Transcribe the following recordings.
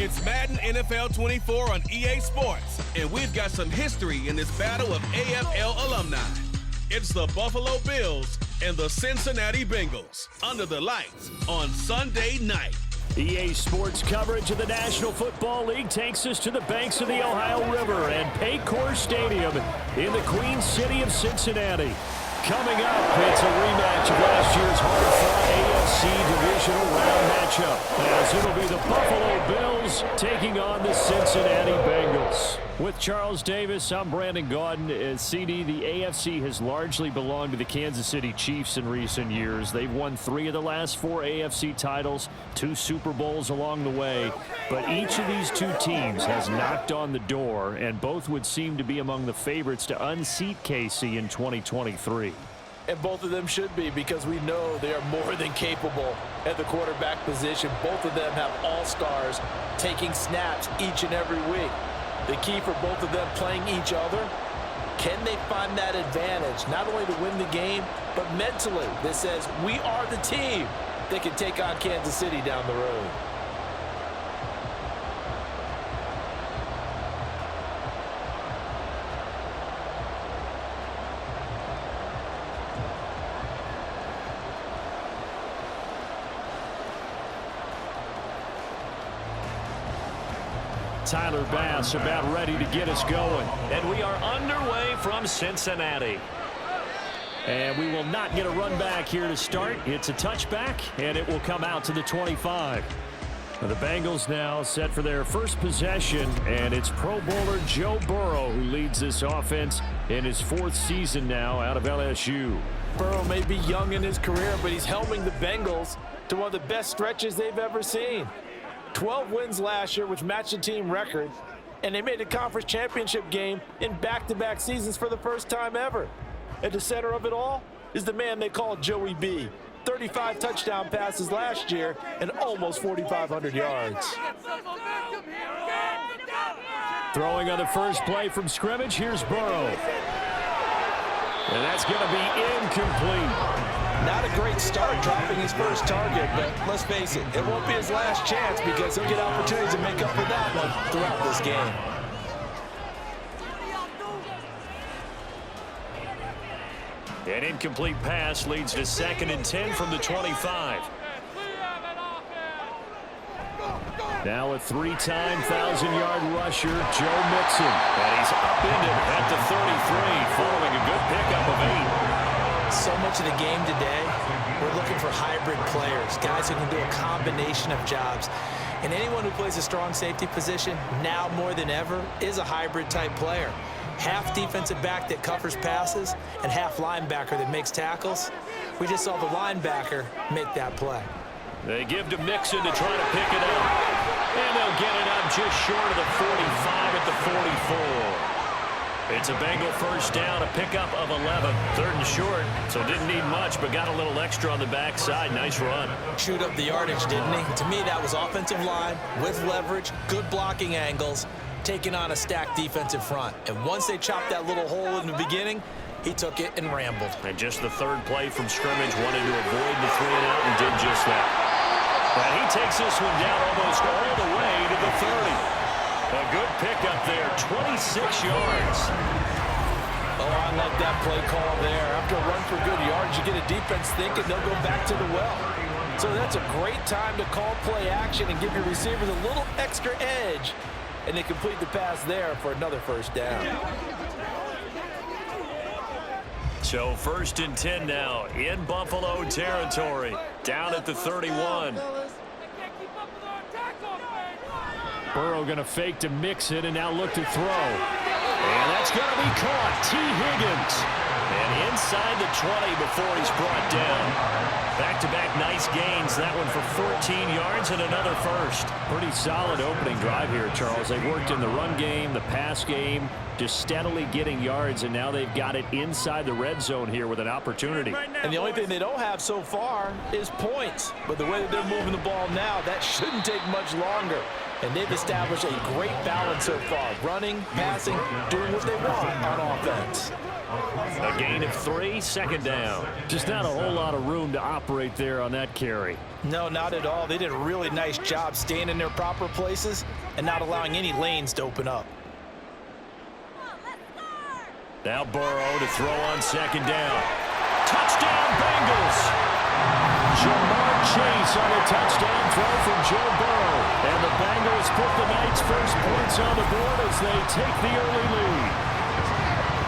It's Madden NFL 24 on EA Sports, and we've got some history in this battle of AFL alumni. It's the Buffalo Bills and the Cincinnati Bengals under the lights on Sunday night. EA Sports coverage of the National Football League takes us to the banks of the Ohio River and Paycor Stadium in the Queen City of Cincinnati. Coming up, it's a rematch of last year's hard-fought AFC Divisional Round matchup, as it'll be the Buffalo Bills taking on the Cincinnati Bengals. With Charles Davis, I'm Brandon Gaudin. As CD, the AFC has largely belonged to the Kansas City Chiefs in recent years. They've won 3 of the last 4 AFC titles, 2 Super Bowls along the way. But each of these 2 teams has knocked on the door, and both would seem to be among the favorites to unseat KC in 2023. And both of them should be, because we know they are more than capable at the quarterback position. Both of them have all-stars taking snaps each and every week. The key for both of them playing each other, can they find that advantage, not only to win the game, but mentally that says we are the team that can take on Kansas City down the road. Tyler Bass about ready to get us going. And we are underway from Cincinnati. And we will not get a run back here to start. It's a touchback, and it will come out to the 25. The Bengals now set for their first possession, and it's Pro Bowler Joe Burrow who leads this offense in his 4th season now out of LSU. Burrow may be young in his career, but he's helming the Bengals to one of the best stretches they've ever seen. 12 wins last year, which matched the team record, and they made a conference championship game in back-to-back seasons for the first time ever. At the center of it all is the man they call Joey B. 35 touchdown passes last year and almost 4,500 yards. Throwing on the first play from scrimmage, here's Burrow. And that's going to be incomplete. Not a great start dropping his first target, but let's face it, it won't be his last chance because he'll get opportunities to make up for that one throughout this game. An incomplete pass leads to 2nd and 10 from the 25. Now a 3-time 1,000-yard rusher, Joe Mixon. And he's upended at the 33 following a good pickup of 8. So much of the game today, we're looking for hybrid players, guys who can do a combination of jobs. And anyone who plays a strong safety position, now more than ever, is a hybrid type player. Half defensive back that covers passes and half linebacker that makes tackles. We just saw the linebacker make that play. They give to Mixon to try to pick it up. And they'll get it up just short of the 45 at the 44. It's a Bengal first down, a pickup of 11. 3rd and short, so didn't need much, but got a little extra on the backside. Nice run. Chewed up the yardage, didn't he? To me, that was offensive line with leverage, good blocking angles, taking on a stacked defensive front. And once they chopped that little hole in the beginning, he took it and rambled. And just the 3rd play from scrimmage, wanted to avoid the 3-and-out and did just that. And he takes this one down almost all the way to the 30. A good pickup there, 26 yards. Oh, I like that play call there. After a run for good yards, you get a defense thinking they'll go back to the well. So that's a great time to call play action and give your receivers a little extra edge. And they complete the pass there for another first down. So 1st and 10 now in Buffalo territory, down at the 31. Burrow going to fake to Mixon and now look to throw. And that's going to be caught. T. Higgins. And inside the 20 before he's brought down. Back-to-back nice gains. That one for 14 yards and another first. Pretty solid opening drive here, Charles. They've worked in the run game, the pass game, just steadily getting yards, and now they've got it inside the red zone here with an opportunity. And the only thing they don't have so far is points. But the way that they're moving the ball now, that shouldn't take much longer. And they've established a great balance so far. Running, passing, doing what they want on offense. A gain of 3, second down. Just not a whole lot of room to operate there on that carry. No, not at all. They did a really nice job staying in their proper places and not allowing any lanes to open up. Now Burrow to throw on second down. Touchdown, Bengals! Jamar Chase on a touchdown throw from Joe Burrow. And the Bengals put the Knights' first points on the board as they take the early lead.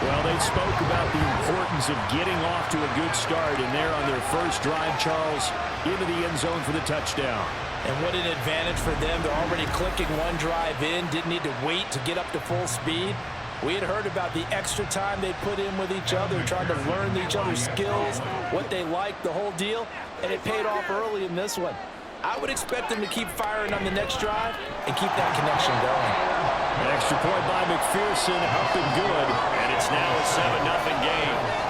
Well, they spoke about the importance of getting off to a good start, and they're on their first drive, Charles, into the end zone for the touchdown. And what an advantage for them. They're already clicking one drive in, didn't need to wait to get up to full speed. We had heard about the extra time they put in with each other, trying to learn each other's skills, what they liked, the whole deal, and it paid off early in this one. I would expect them to keep firing on the next drive and keep that connection going. An extra point by McPherson, up and good, and it's now a 7-0 game.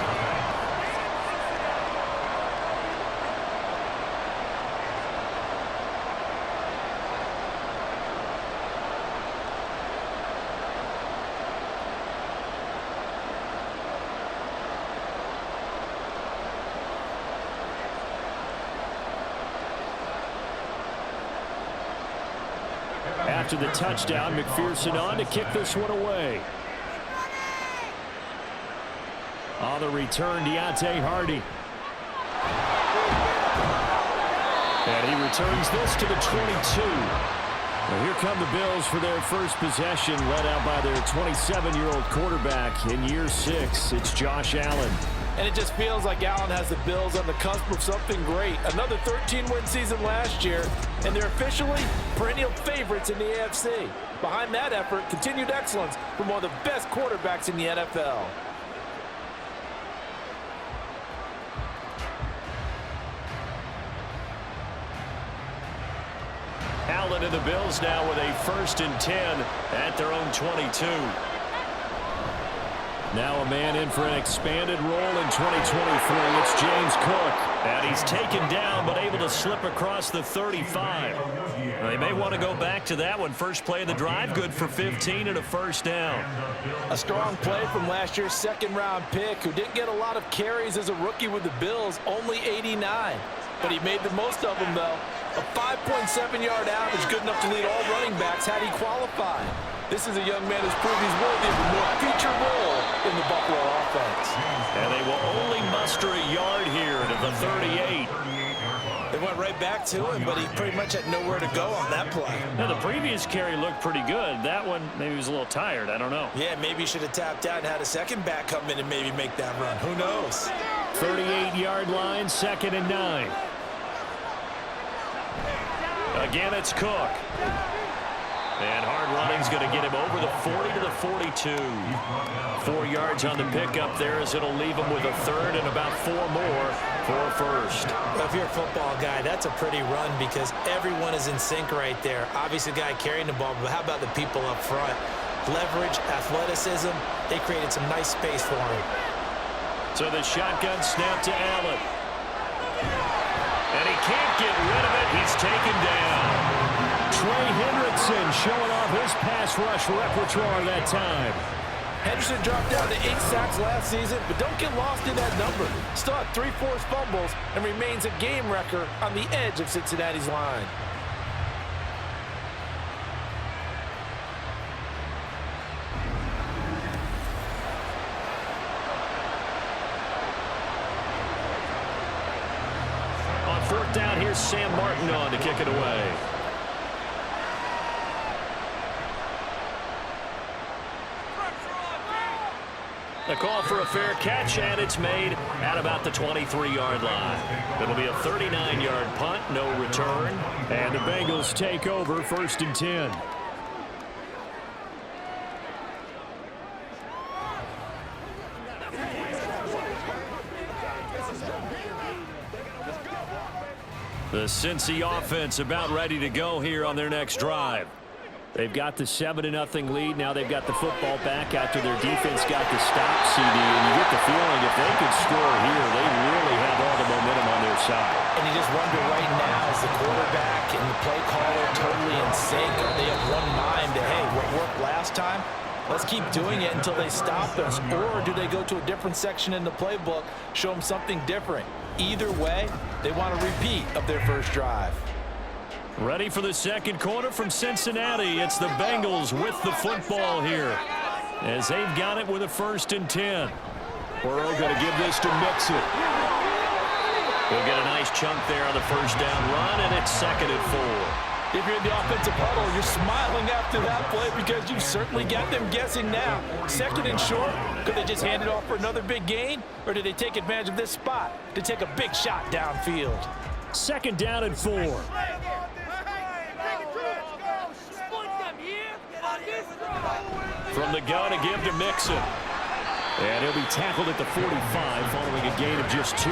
After the touchdown, McPherson on to kick this one away. On the return, Deontay Hardy. And he returns this to the 22. Well, here come the Bills for their first possession, led out by their 27-year-old quarterback in year 6. It's Josh Allen. And it just feels like Allen has the Bills on the cusp of something great. Another 13-win season last year, and they're officially perennial favorites in the AFC. Behind that effort, continued excellence from one of the best quarterbacks in the NFL. Allen and the Bills now with a 1st and 10 at their own 22. Now a man in for an expanded role in 2023. It's James Cook. And he's taken down but able to slip across the 35. They may want to go back to that one. First play of the drive, good for 15 and a 1st down. A strong play from last year's 2nd-round pick who didn't get a lot of carries as a rookie with the Bills, only 89. But he made the most of them, though. A 5.7-yard average, good enough to lead all running backs had he qualified. This is a young man who's proved he's worthy of a more featured role in the Buffalo offense. And they will only muster a yard here to the 38. They went right back to him, but he pretty much had nowhere to go on that play. Now, the previous carry looked pretty good. That one, maybe he was a little tired. I don't know. Yeah, maybe he should have tapped out and had a second back come in and maybe make that run. Who knows? 38-yard line, 2nd and 9. Again, it's Cook. And hard running's going to get him over the 40 to the 42. 4 yards on the pickup there as it'll leave him with a 3rd and about 4 more for a 1st. Well, if you're a football guy, that's a pretty run because everyone is in sync right there. Obviously, the guy carrying the ball, but how about the people up front? Leverage, athleticism, they created some nice space for him. So the shotgun snap to Allen. And he can't get rid of it. He's taken down. Trey Hendrickson showing off his pass rush repertoire that time. Henderson dropped down to 8 sacks last season, but don't get lost in that number. Still had 3 forced fumbles and remains a game wrecker on the edge of Cincinnati's line. On 4th down, here's Sam Martin on to kick it away. A call for a fair catch, and it's made at about the 23-yard line. It'll be a 39-yard punt, no return. And the Bengals take over 1st and 10. The Cincy offense about ready to go here on their next drive. They've got the 7-0 lead. Now they've got the football back after their defense got the stop, CD. And you get the feeling if they could score here, they really have all the momentum on their side. And you just wonder right now, is the quarterback and the play caller totally in sync? Are they Let's keep doing it until they stop us. Or do they go to a different section in the playbook, show them something different? Either way, they want a repeat of their first drive. Ready for the second quarter from Cincinnati. It's the Bengals with the football here, as they've got it with a 1st and 10. Burrow going to give this to Mixon. He'll get a nice chunk there on the first down run, and it's 2nd and 4. If you're in the offensive huddle, you're smiling after that play because you certainly got them guessing now. 2nd and short, could they just hand it off for another big gain? Or did they take advantage of this spot to take a big shot downfield? 2nd down and 4. From the gun to give to Mixon. And he'll be tackled at the 45 following a gain of just 2.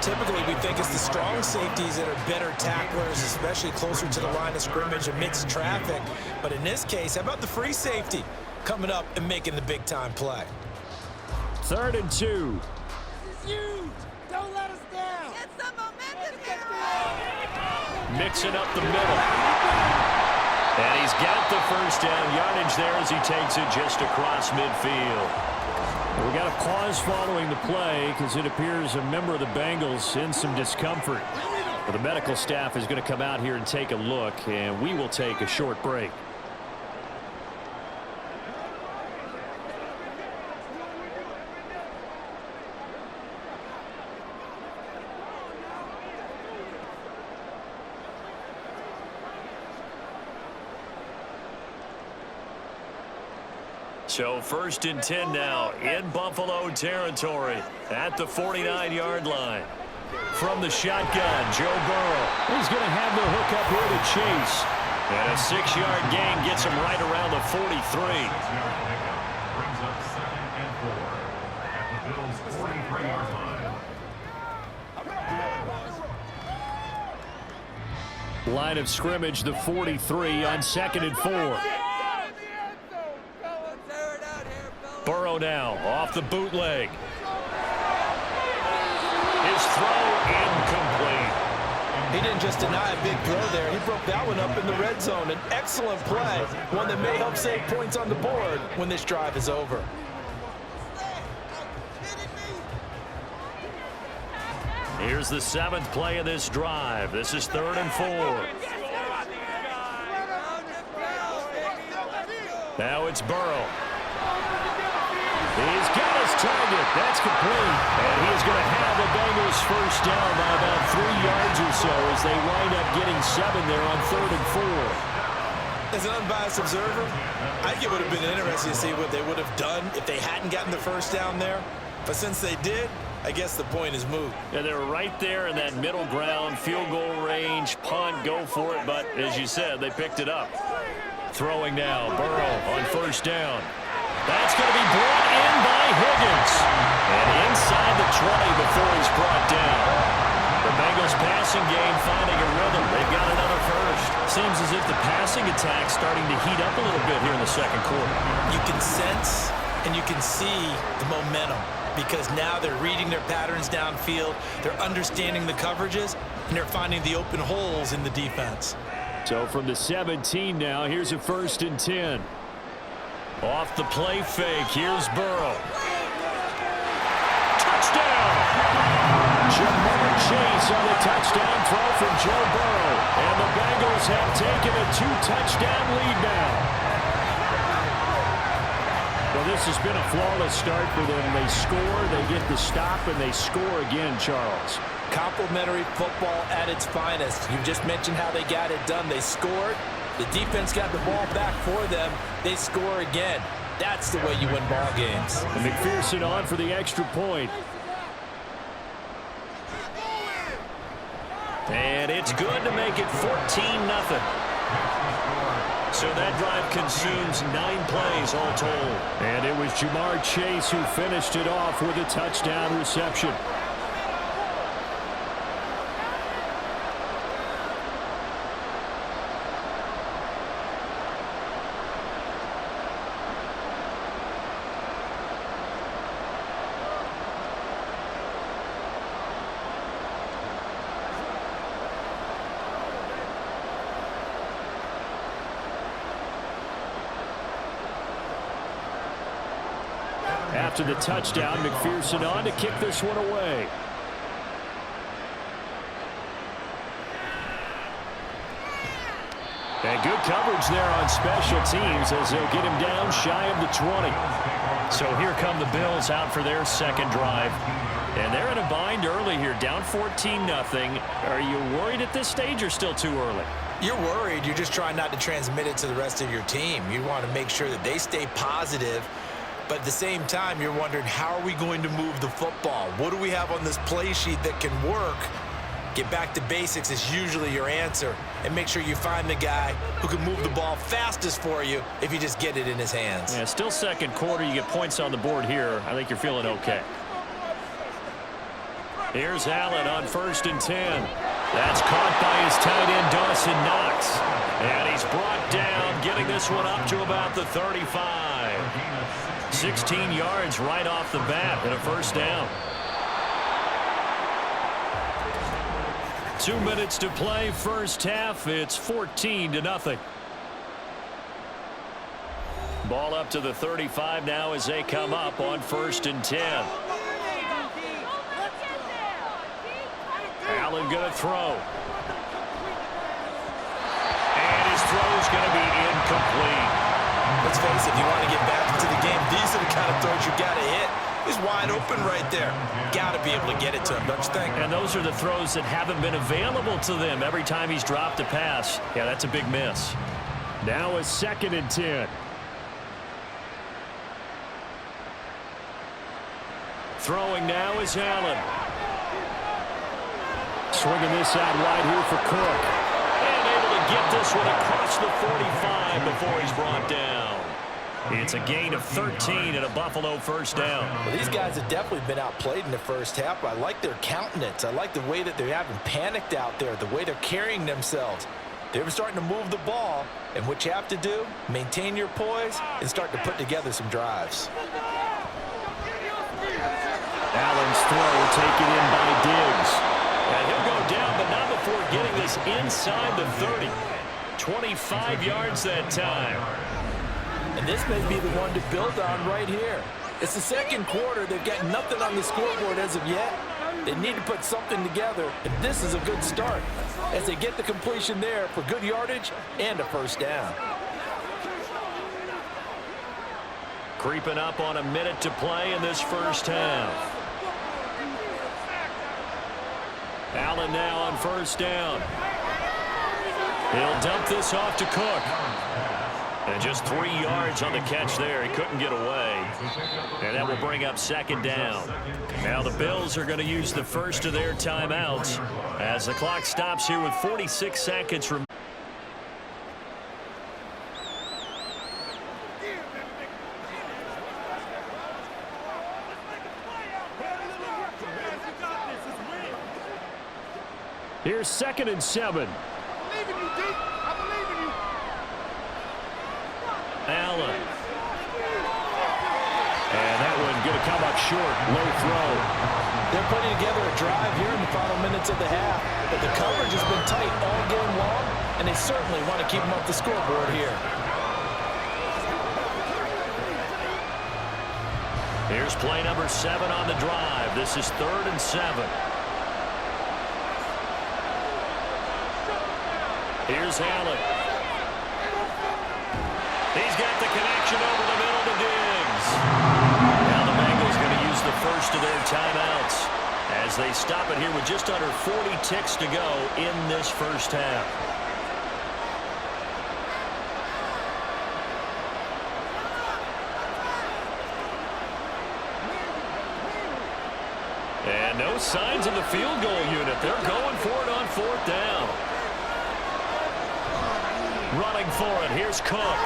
Typically, we think it's the strong safeties that are better tacklers, especially closer to the line of scrimmage amidst traffic. But in this case, how about the free safety coming up and making the big-time play? 3rd and 2. Huge! Don't let us down! Get some momentum here! Mixing up the middle. And he's got the first down yardage there as he takes it just across midfield. We got a pause following the play because it appears a member of the Bengals in some discomfort. But the medical staff is going to come out here and take a look, and we will take a short break. So 1st and 10 now in Buffalo territory at the 49-yard line. From the shotgun, Joe Burrow. He's going to have the hook up here to Chase. And a 6-yard gain gets him right around the 43. Brings up 2nd and 4 at the Bills' 43-yard line. Line of scrimmage, the 43 on 2nd and 4. Burrow now off the bootleg. His throw incomplete. He didn't just deny a big throw there. He broke that one up in the red zone. An excellent play, one that may help save points on the board when this drive is over. Here's the 7th play of this drive. This is 3rd and 4. Now it's Burrow. He's got his target. That's complete. And he is going to have the Bengals first down by about 3 yards or so as they wind up getting 7 there on 3rd and 4. As an unbiased observer, I think it would have been interesting to see what they would have done if they hadn't gotten the first down there. But since they did, I guess the point is moot. Yeah, they were right there in that middle ground, field goal range, punt, go for it. But as you said, they picked it up. Throwing now, Burrow on first down. That's going to be brought in by Higgins. And inside the 20 before he's brought down. The Bengals passing game finding a rhythm. They've got another first. Seems as if the passing attack's starting to heat up a little bit here in the second quarter. You can sense and you can see the momentum because now they're reading their patterns downfield. They're understanding the coverages, and they're finding the open holes in the defense. So from the 17 now, here's a 1st and 10. Off the play fake, here's Burrow. Touchdown! Jamar Chase on the touchdown throw from Joe Burrow. And the Bengals have taken a 2-touchdown lead now. Well, this has been a flawless start for them. They score, they get the stop, and they score again, Charles. Complimentary football at its finest. You just mentioned how they got it done. They scored. The defense got the ball back for them. They score again. That's the way you win ball games. And McPherson on for the extra point. And it's good to make it 14-0. So that drive consumes 9 plays all told. And it was Jamar Chase who finished it off with a touchdown reception. After the touchdown, McPherson on to kick this one away. And good coverage there on special teams as they'll get him down shy of the 20. So here come the Bills out for their second drive. And they're in a bind early here, down 14-0. Are you worried at this stage or still too early? You're worried. You're just trying not to transmit it to the rest of your team. You want to make sure that they stay positive. But at the same time, you're wondering, how are we going to move the football? What do we have on this play sheet that can work? Get back to basics is usually your answer. And make sure you find the guy who can move the ball fastest for you if you just get it in his hands. Yeah, still second quarter. You get points on the board here. I think you're feeling okay. Here's Allen on 1st and 10. That's caught by his tight end, Dawson Knox. And he's brought down, getting this one up to about the 35. 16 yards right off the bat and a first down. 2 minutes to play, first half. It's 14-0. Ball up to the 35 now as they come up on 1st and 10. Allen going to throw. And his throw's going to be incomplete. Let's face it, if you want to get back into the game, these are the kind of throws you got to hit. He's wide open right there. Got to be able to get it to him, don't you think? And those are the throws that haven't been available to them every time he's dropped a pass. Yeah, that's a big miss. Now a 2nd and 10. Throwing now is Allen. Swinging this out wide here for Cook. And able to get this one across the 45 before he's brought down. It's a gain of 13 and a Buffalo first down. Well, these guys have definitely been outplayed in the first half, but I like their countenance. I like the way that they haven't panicked out there, the way they're carrying themselves. They're starting to move the ball, and what you have to do, maintain your poise and start to put together some drives. Allen's throw taken in by Diggs. And he'll go down, but not before getting this inside the 30. 25 yards that time. And this may be the one to build on right here. It's the second quarter. They've got nothing on the scoreboard as of yet. They need to put something together, and this is a good start as they get the completion there for good yardage and a first down. Creeping up on a minute to play in this first half. Allen now on first down. He'll dump this off to Cook. And just 3 yards on the catch there. He couldn't get away. And that will bring up 2nd down. Now the Bills are going to use the first of their timeouts as the clock stops here with 46 seconds remaining. Here's 2nd and 7. Allen. And that one going to come up short. Low throw. They're putting together a drive here in the final minutes of the half. But the coverage has been tight all game long, and they certainly want to keep them off the scoreboard here. Here's play number 7 on the drive. This is 3rd and 7. Here's Allen. He's got the connection over the middle to Diggs. Now the Bengals going to use the first of their timeouts as they stop it here with just under 40 ticks to go in this first half. And no signs of the field goal unit. They're going for it on 4th down. Running for it. Here's Cook.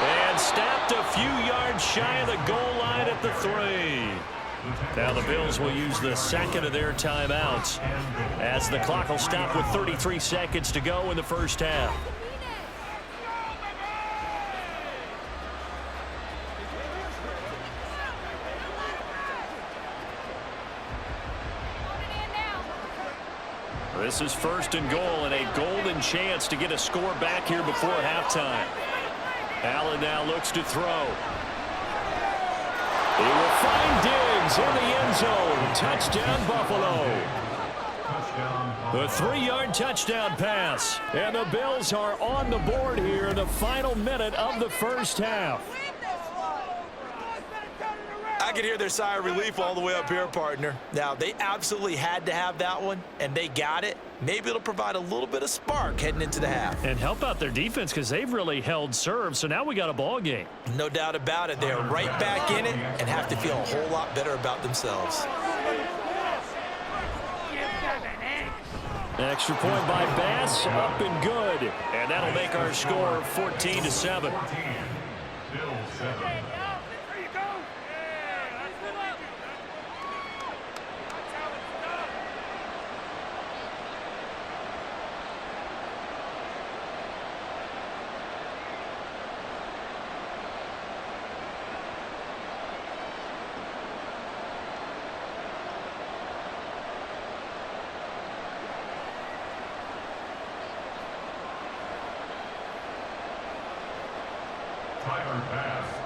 And stopped a few yards shy of the goal line at the 3. Now the Bills will use the 2nd of their timeouts as the clock will stop with 33 seconds to go in the first half. This is 1st and goal and a golden chance to get a score back here before halftime. Allen now looks to throw. He will find Diggs in the end zone. Touchdown, Buffalo. The 3-yard touchdown pass. And the Bills are on the board here in the final minute of the first half. I can hear their sigh of relief all the way up here, partner. Now, they absolutely had to have that one, and they got it. Maybe it'll provide a little bit of spark heading into the half. And help out their defense because they've really held serve, so now we got a ball game. No doubt about it. They're right back in it and have to feel a whole lot better about themselves. Extra point by Bass, up and good. And that'll make our score 14-7. Bills 7.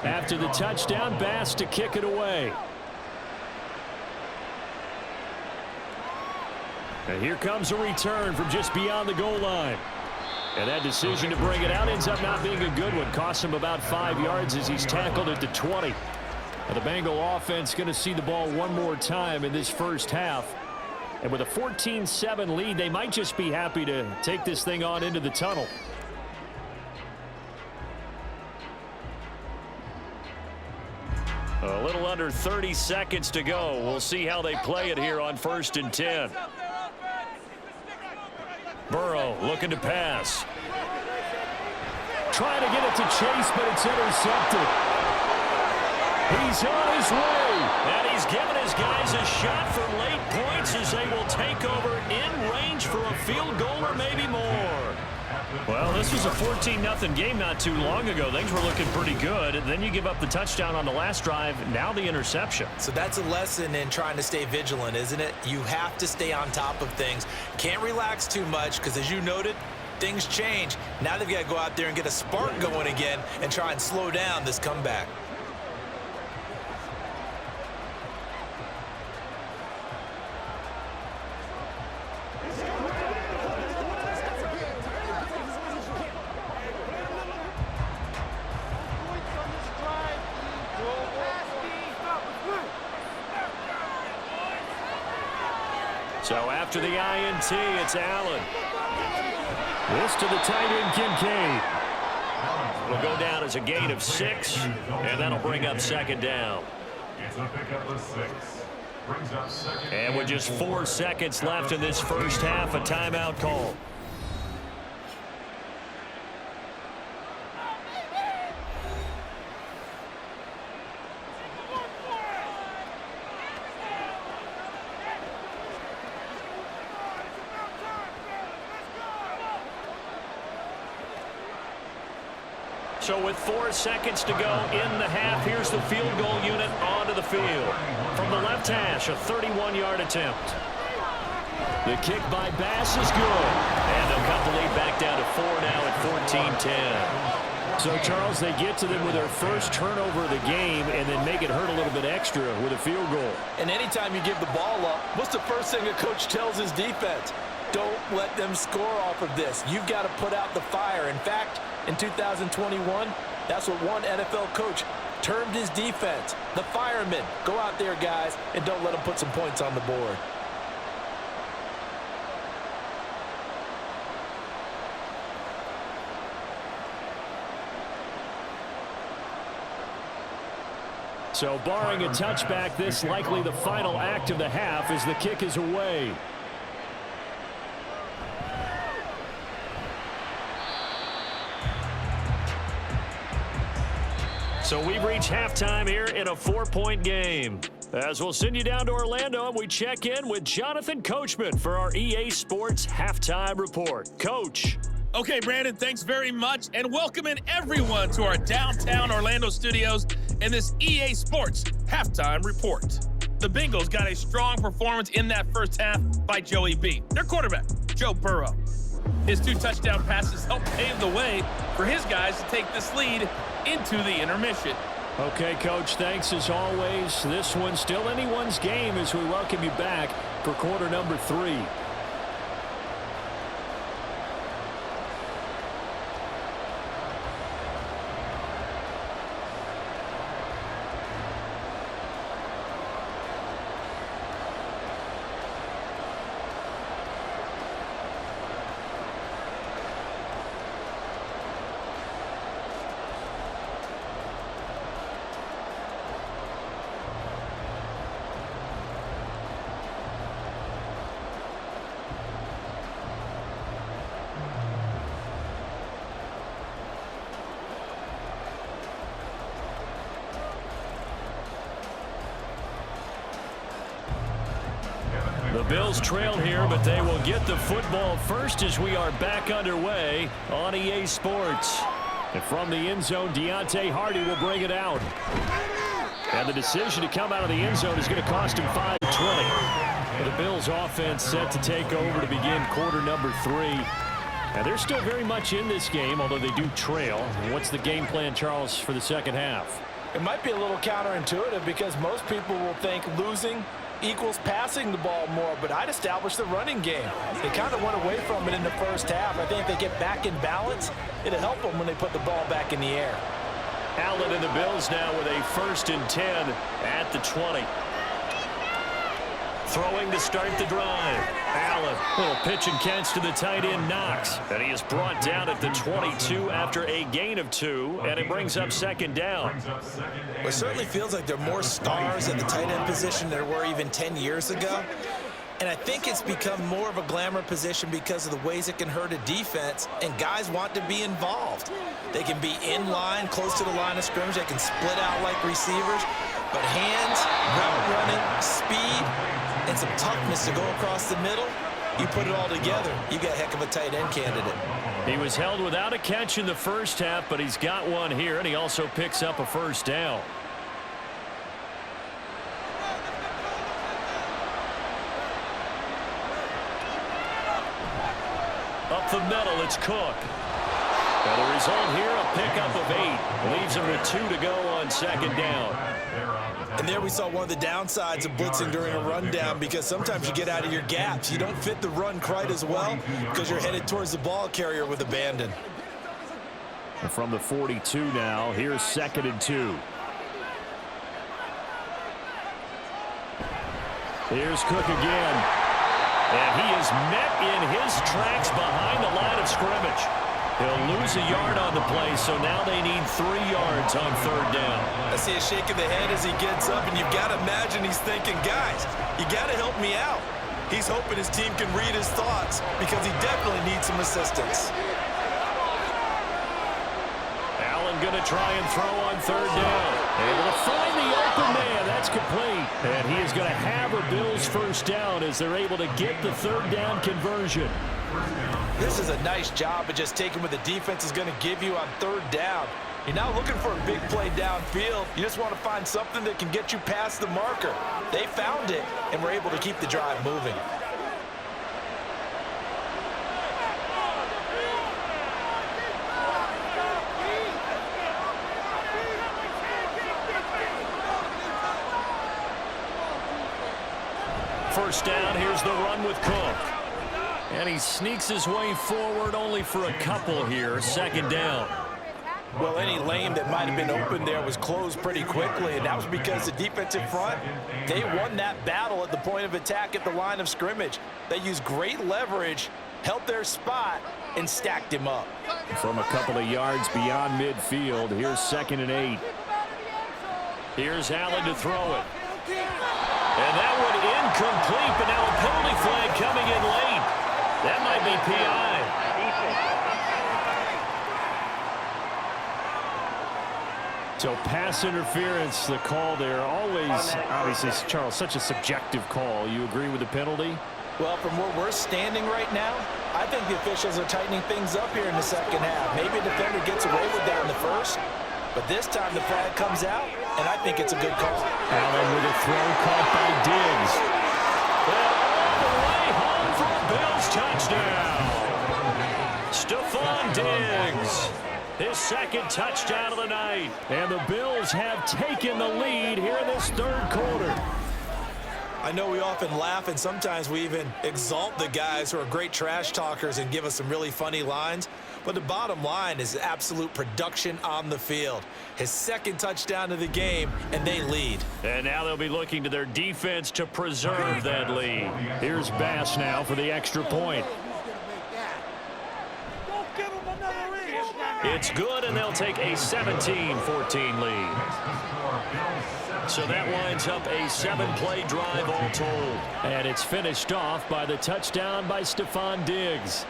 After the touchdown, Bass to kick it away. And here comes a return from just beyond the goal line. And that decision to bring it out ends up not being a good one. Costs him about 5 yards as he's tackled at the 20. Now the Bengal offense going to see the ball one more time in this first half. And with a 14-7 lead, they might just be happy to take this thing on into the tunnel. A little under 30 seconds to go. We'll see how they play it here on 1st and 10. Burrow looking to pass. Trying to get it to Chase, but it's intercepted. He's on his way. And he's given his guys a shot for late points as they will take over in range for a field goal or maybe more. Well, this was a 14-0 game not too long ago. Things were looking pretty good. And then you give up the touchdown on the last drive. Now the interception. So that's a lesson in trying to stay vigilant, isn't it? You have to stay on top of things. Can't relax too much because, as you noted, things change. Now they've got to go out there and get a spark going again and try and slow down this comeback. So after the INT, it's Allen. This to the tight end, Kincaid. It'll go down as a gain of 6, and that'll bring up 2nd down. It's a pickup of 6. Brings up 2nd. And with just 4 seconds left in this first half, a timeout call. So with 4 seconds to go in the half, here's the field goal unit onto the field. From the left hash, a 31-yard attempt. The kick by Bass is good. And they'll cut the lead back down to 4 now at 14-10. So, Charles, they get to them with their first turnover of the game and then make it hurt a little bit extra with a field goal. And anytime you give the ball up, what's the first thing a coach tells his defense? Don't let them score off of this. You've got to put out the fire. In fact, in 2021, that's what one NFL coach termed his defense. The firemen. Go out there, guys, and don't let them put some points on the board. So barring a touchback, this likely the final act of the half as the kick is away. So we've reached halftime here in a 4-point game. As we'll send you down to Orlando, and we check in with Jonathan Coachman for our EA Sports Halftime Report. Coach. Okay, Brandon, thanks very much, and welcome in everyone to our downtown Orlando studios in this EA Sports Halftime Report. The Bengals got a strong performance in that first half by Joey B, their quarterback, Joe Burrow. His 2 touchdown passes helped pave the way for his guys to take this lead into the intermission. Okay, Coach, thanks as always. This one's still anyone's game as we welcome you back for quarter number 3. The Bills trail here, but they will get the football first as we are back underway on EA Sports. And from the end zone, Deontay Hardy will bring it out. And the decision to come out of the end zone is going to cost him 5-20. The Bills offense set to take over to begin quarter number 3. And they're still very much in this game, although they do trail. And what's the game plan, Charles, for the second half? It might be a little counterintuitive because most people will think losing equals passing the ball more, but I'd establish the running game. They kind of went away from it in the first half. I think if they get back in balance, it'll help them when they put the ball back in the air. Allen and the Bills now with a 1st and 10 at the 20. Throwing to start the drive. Allen, little pitch and catch to the tight end Knox. And he is brought down at the 22 after a gain of 2, and it brings up 2nd down. Well, it certainly feels like there are more stars at the tight end position than there were even 10 years ago. And I think it's become more of a glamour position because of the ways it can hurt a defense, and guys want to be involved. They can be in line, close to the line of scrimmage. They can split out like receivers. But hands, route running, speed, and some toughness to go across the middle, you put it all together, you got a heck of a tight end candidate. He was held without a catch in the first half, but he's got one here, and he also picks up a 1st down. Up the middle, it's Cook. Now the result here, a pickup of 8. Leaves him with 2 to go on 2nd down. And there we saw one of the downsides of blitzing during a rundown, because sometimes you get out of your gaps. You don't fit the run quite as well because you're headed towards the ball carrier with abandon. And from the 42 now, here's 2nd and 2. Here's Cook again. And he is met in his tracks behind the line of scrimmage. He'll lose a yard on the play, so now they need 3 yards on 3rd down. I see a shake of the head as he gets up, and you've got to imagine he's thinking, guys, you got to help me out. He's hoping his team can read his thoughts because he definitely needs some assistance. Allen going to try and throw on 3rd down. Able to find the open man. That's complete. And he is going to have a Bills 1st down as they're able to get the 3rd down conversion. This is a nice job of just taking what the defense is going to give you on 3rd down. You're not looking for a big play downfield. You just want to find something that can get you past the marker. They found it and were able to keep the drive moving. First down, here's the run with Cook. And he sneaks his way forward only for a couple here. 2nd down. Well, any lane that might have been open there was closed pretty quickly, and that was because the defensive front, they won that battle at the point of attack at the line of scrimmage. They used great leverage, held their spot, and stacked him up. From a couple of yards beyond midfield, here's 2nd and 8. Here's Allen to throw it. And that one incomplete, but now a penalty flag coming in late. That might be PI. So pass interference, the call there. Always, obviously, Charles, such a subjective call. You agree with the penalty? Well, from where we're standing right now, I think the officials are tightening things up here in the second half. Maybe a defender gets away with that in the first, but this time the flag comes out, and I think it's a good call. Allen with a throw caught by Diggs. All the way home for a Bills touchdown. Stephon Diggs. His second touchdown of the night. And the Bills have taken the lead here in this third quarter. I know we often laugh and sometimes we even exalt the guys who are great trash talkers and give us some really funny lines. But the bottom line is absolute production on the field. His second touchdown of the game, and they lead. And now they'll be looking to their defense to preserve that lead. Here's Bass now for the extra point. It's good, and they'll take a 17-14 lead. So that winds up a 7-play drive all told. And it's finished off by the touchdown by Stephon Diggs.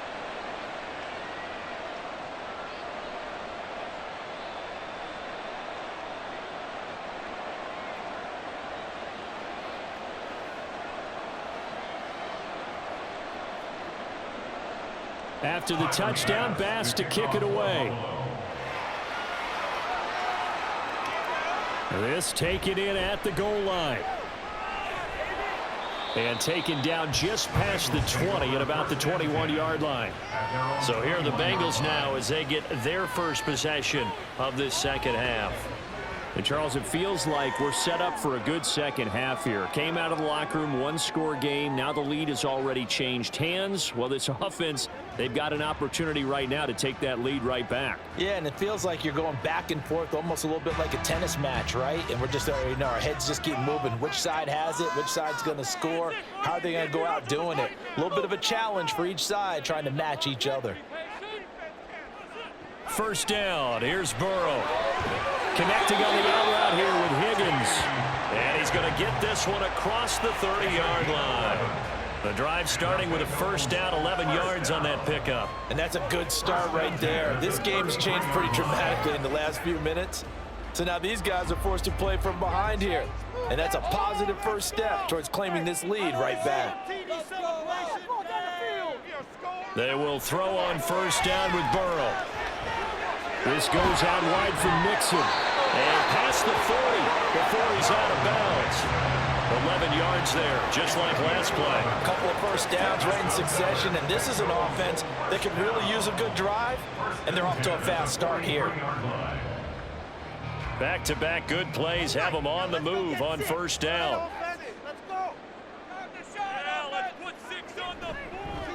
After the touchdown, Bass to kick it away. This taken in at the goal line. And taken down just past the 20 at about the 21-yard line. So here are the Bengals now as they get their first possession of this second half. And Charles, it feels like we're set up for a good second half here. Came out of the locker room, one-score game. Now the lead has already changed hands. Well, this offense, they've got an opportunity right now to take that lead right back. Yeah, and it feels like you're going back and forth, almost a little bit like a tennis match, right? And we're just, you know, our heads just keep moving. Which side has it? Which side's going to score? How are they going to go out doing it? A little bit of a challenge for each side, trying to match each other. First down. Here's Burrow. Connecting on the out route here with Higgins. And he's going to get this one across the 30-yard line. The drive starting with a first down, 11 yards on that pickup. And that's a good start right there. This game's changed pretty dramatically in the last few minutes. So now these guys are forced to play from behind here. And that's a positive first step towards claiming this lead right back. They will throw on first down with Burrow. This goes out wide for Mixon. And past the 40 before he's out of bounds. 11 yards there, just like last play. A couple of first downs right in succession, and this is an offense that can really use a good drive, and they're off to a fast start here. Back-to-back good plays have them on the move on first down.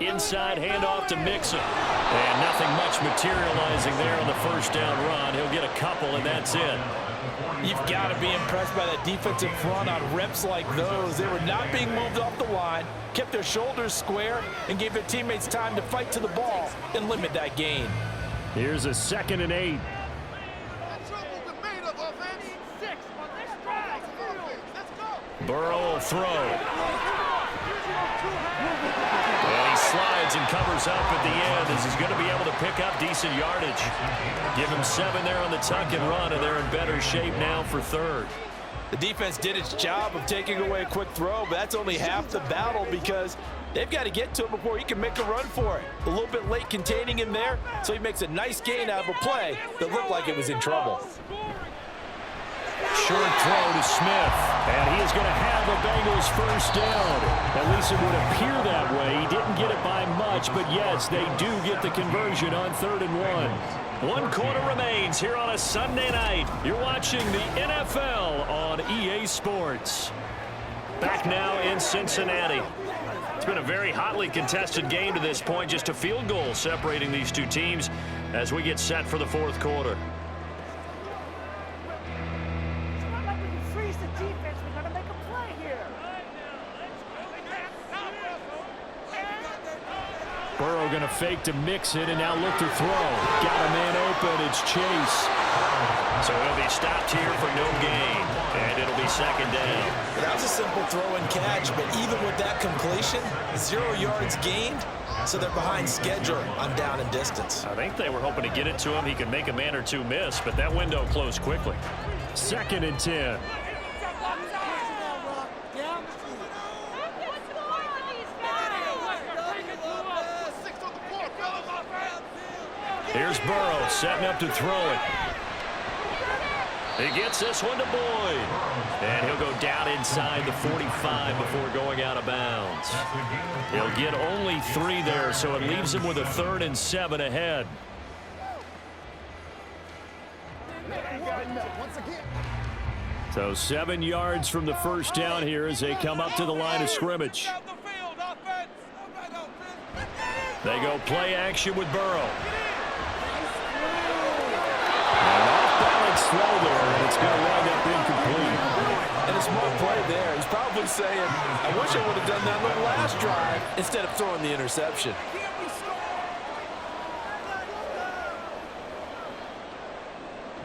Inside handoff to Mixon. And nothing much materializing there on the first down run. He'll get a couple, and that's it. You've got to be impressed by that defensive front on reps like those. They were not being moved off the line, kept their shoulders square, and gave their teammates time to fight to the ball and limit that gain. Here's a 2nd and 8. Burrow will throw. And he slides and covers up at the end as he's going to be able to pick up decent yardage. Give him 7 there on the tuck and run, and they're in better shape now for third. The defense did its job of taking away a quick throw, but that's only half the battle because they've got to get to him before he can make a run for it. A little bit late containing him there, so he makes a nice gain out of a play that looked like it was in trouble. Short throw to Smith, and he is going to have the Bengals first down. At least it would appear that way. He didn't get it by much, but yes, they do get the conversion on 3rd and 1. 1 quarter remains here on a Sunday night. You're watching the NFL on EA Sports. Back now in Cincinnati. It's been a very hotly contested game to this point. Just a field goal separating these two teams as we get set for the 4th quarter. Burrow going to fake to Mixon and now look to throw. Got a man open. It's Chase. So he'll be stopped here for no gain. And it'll be 2nd down. That was a simple throw and catch, but even with that completion, 0 yards gained, so they're behind schedule on down and distance. I think they were hoping to get it to him. He could make a man or two miss, but that window closed quickly. 2nd and 10. Here's Burrow setting up to throw it. He gets this one to Boyd. And he'll go down inside the 45 before going out of bounds. He'll get only 3 there, so it leaves him with a 3rd and 7 ahead. So 7 yards from the first down here as they come up to the line of scrimmage. They go play action with Burrow. And off-balance throw there, and it's going to wind up incomplete. And a smart play there. He's probably saying, I wish I would have done that on the last drive instead of throwing the interception.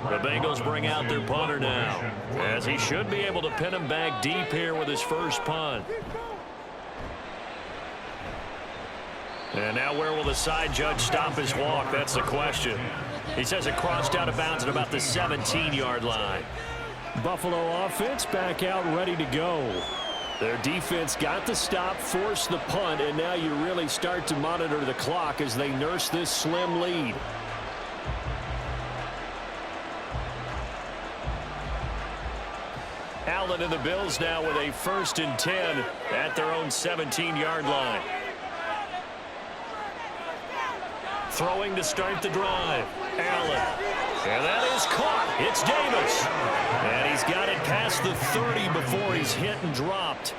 The Bengals bring out their punter now, as he should be able to pin him back deep here with his first punt. And now where will the side judge stop his walk? That's the question. He says it crossed out of bounds at about the 17-yard line. Buffalo offense back out ready to go. Their defense got the stop, forced the punt, and now you really start to monitor the clock as they nurse this slim lead. Allen and the Bills now with a 1st and 10 at their own 17-yard line. Throwing to start the drive. Allen. And that is caught. It's Davis. And he's got it past the 30 before he's hit and dropped.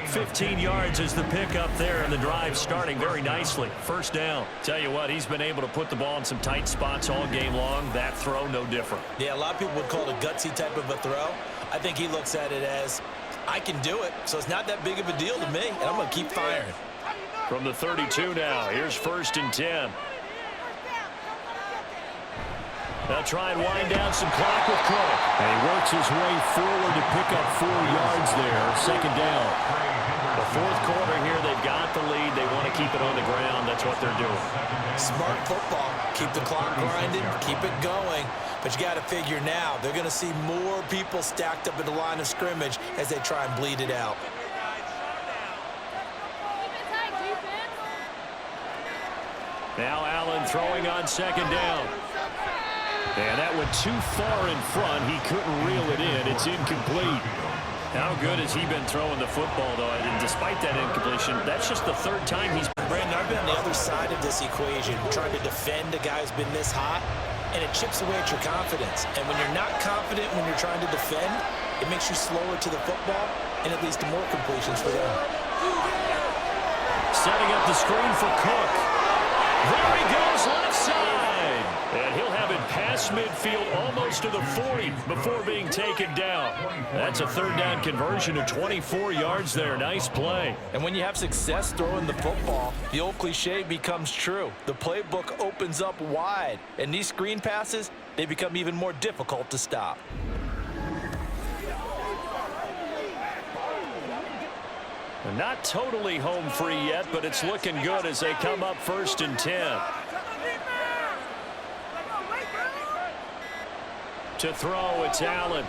15 yards is the pickup there, and the drive starting very nicely. First down. Tell you what, he's been able to put the ball in some tight spots all game long. That throw, no different. Yeah, a lot of people would call it a gutsy type of a throw. I think he looks at it as, I can do it, so it's not that big of a deal to me, and I'm going to keep firing. From the 32 now, here's 1st and 10. They'll try and wind down some clock with Cook. And he works his way forward to pick up 4 yards there. 2nd down. The 4th quarter here, they've got the lead. They want to keep it on the ground. That's what they're doing. Smart football. Keep the clock grinding. Keep it going. But you got to figure now, they're going to see more people stacked up at the line of scrimmage as they try and bleed it out. Now Allen throwing on 2nd down. And that went too far in front. He couldn't reel it in. It's incomplete. How good has he been throwing the football, though? And despite that incompletion, that's just the 3rd time he's... Brandon, I've been on the other side of this equation, trying to defend a guy who's been this hot, and it chips away at your confidence. And when you're not confident when you're trying to defend, it makes you slower to the football, and it leads to more completions for them. Setting up the screen for Cook. There he goes, left side. And he'll have it past midfield almost to the 40 before being taken down. That's a 3rd down conversion of 24 yards there. Nice play. And when you have success throwing the football, the old cliche becomes true. The playbook opens up wide. And these screen passes, they become even more difficult to stop. Not totally home free yet, but it's looking good as they come up 1st and 10. To throw, it's Allen.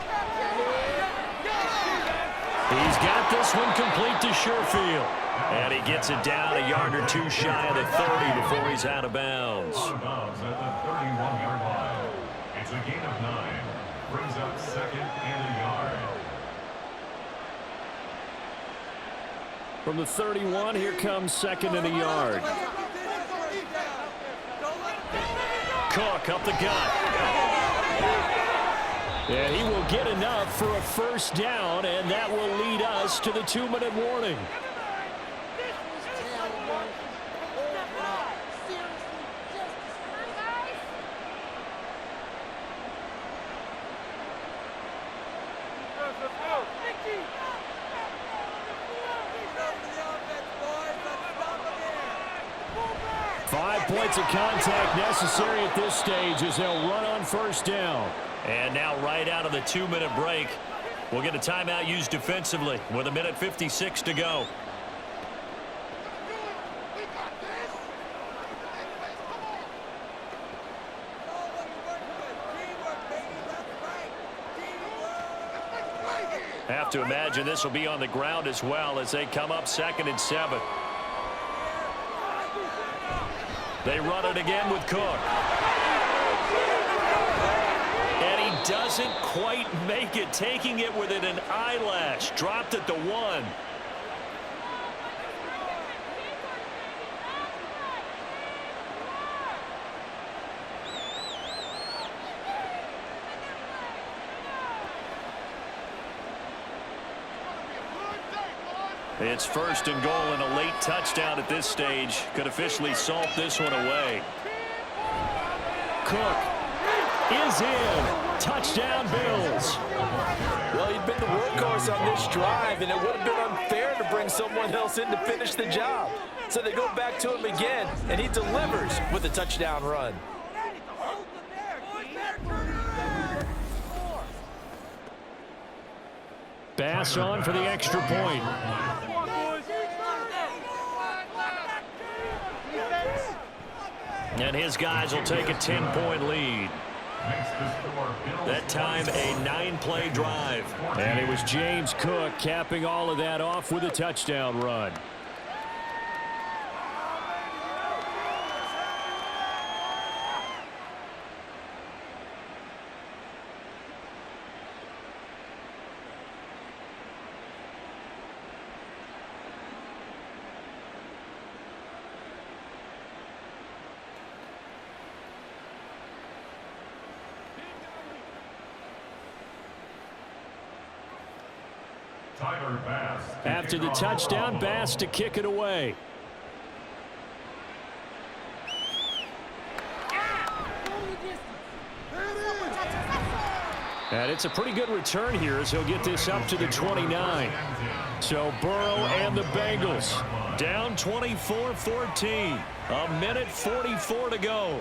He's got this one complete to Sherfield. And he gets it down a yard or 2 shy of the 30 before he's out of bounds. Out of bounds at the 31-yard line. It's a gain of 9. Brings up 2nd and a yard. From the 31, here comes 2nd and a yard. Cook up the gut. And he will get enough for a 1st down, and that will lead us to the 2-minute warning. Points of contact necessary at this stage as they'll run on 1st down. And now right out of the 2-minute break, we'll get a timeout used defensively with 1:56 to go. Have to imagine this will be on the ground as well as they come up 2nd and 7. They run it again with Cook. And he doesn't quite make it, taking it within an eyelash. Dropped at the 1. It's 1st and goal, and a late touchdown at this stage could officially salt this one away. Cook is in. Touchdown, Bills. Well, he'd been the workhorse on this drive, and it would have been unfair to bring someone else in to finish the job. So they go back to him again, and he delivers with a touchdown run. Bass on for the extra point. And his guys will take a 10-point lead. That time, a 9-play drive. And it was James Cook capping all of that off with a touchdown run. After the touchdown, Bass to kick it away. And it's a pretty good return here as he'll get this up to the 29. So Burrow and the Bengals down 24-14. A minute 44 to go.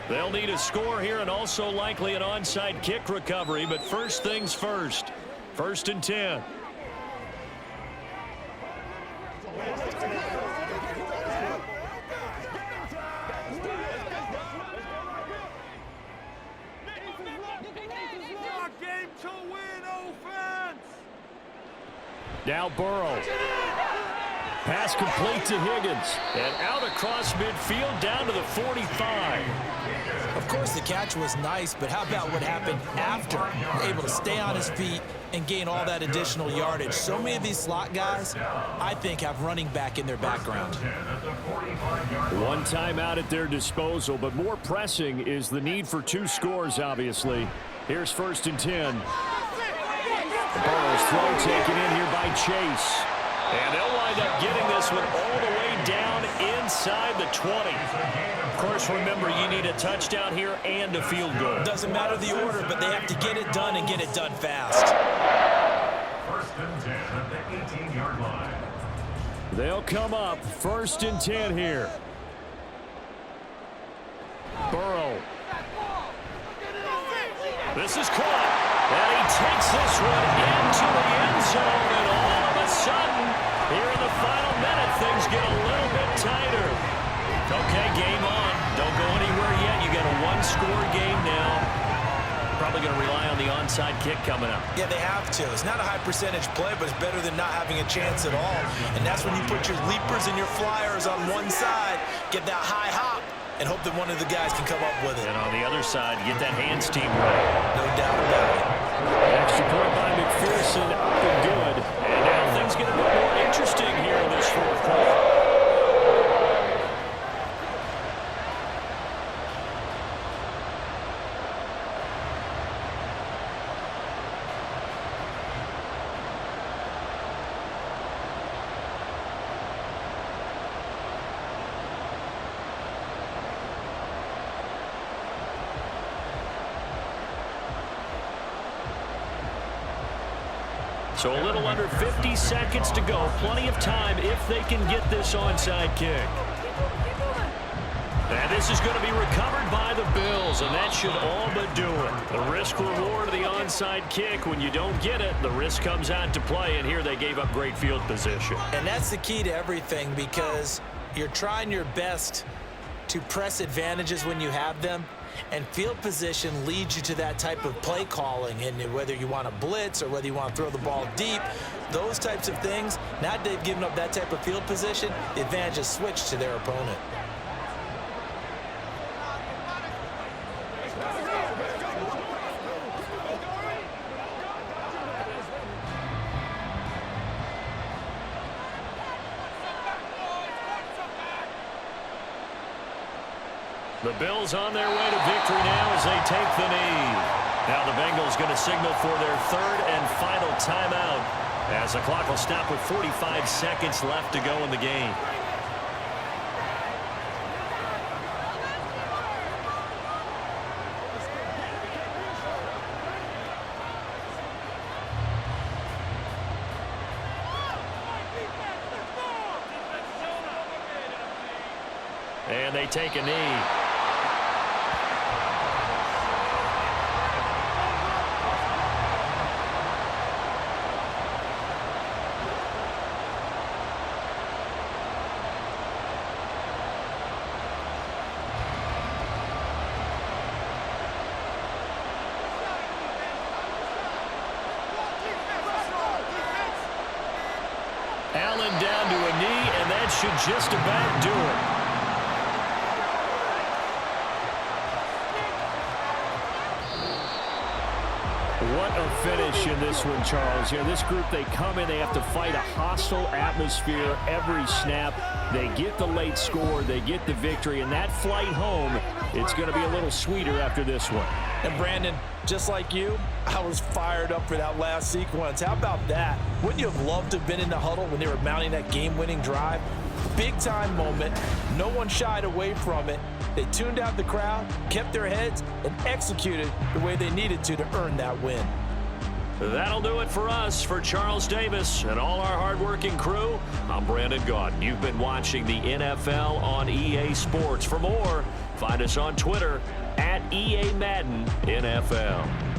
They'll need a score here and also likely an onside kick recovery, but first things first. 1st and 10. Now Burrow. Pass complete to Higgins. And out across midfield down to the 45. Of course, the catch was nice, but how about what happened after? Able to stay on his feet and gain all that additional yardage. So many of these slot guys, I think, have running back in their background. One timeout at their disposal, but more pressing is the need for 2 scores, obviously. Here's 1st and 10. Burrow's throw taken in here by Chase. And they'll wind up getting this one all the way down inside the 20. Of course, remember, you need a touchdown here and a field goal. Doesn't matter the order, but they have to get it done and get it done fast. 1st and 10 at the 18-yard line. They'll come up 1st and 10 here. Burrow. This is caught. And he takes this one into the end zone. And all of a sudden, here in the final minute, things get a little bit tighter. Okay, game on. Don't go anywhere yet. You got a 1-score game now. Probably going to rely on the onside kick coming up. Yeah, they have to. It's not a high percentage play, but it's better than not having a chance at all. And that's when you put your leapers and your flyers on one side, get that high hop, and hope that one of the guys can come up with it. And on the other side, get that hands team right. No doubt about it. Extra point by McPherson, up and good. And now things get a bit more interesting here in this 4th quarter. So a little under 50 seconds to go. Plenty of time if they can get this onside kick. And this is going to be recovered by the Bills, and that should all but do it. The risk-reward of the onside kick, when you don't get it, the risk comes out to play, and here they gave up great field position. And that's the key to everything, because you're trying your best to press advantages when you have them, and field position leads you to that type of play calling. And whether you want to blitz or whether you want to throw the ball deep, those types of things, now that they've given up that type of field position, the advantage is switched to their opponent. The Bills on their way to victory now as they take the knee. Now the Bengals going to signal for their 3rd and final timeout As the clock will stop with 45 seconds left to go in the game. And they take a knee. Allen down to a knee, and that should just about do it. What a finish in this one, Charles. You know, this group, they come in, they have to fight a hostile atmosphere every snap. They get the late score, they get the victory, and that flight home, it's going to be a little sweeter after this one. And Brandon, just like you, I was fired up for that last sequence. How about that? Wouldn't you have loved to have been in the huddle when they were mounting that game-winning drive? Big-time moment. No one shied away from it. They tuned out the crowd, kept their heads, and executed the way they needed to earn that win. That'll do it for us. For Charles Davis and all our hardworking crew, I'm Brandon Gaudin. You've been watching the NFL on EA Sports. For more, find us on Twitter @EA Madden NFL.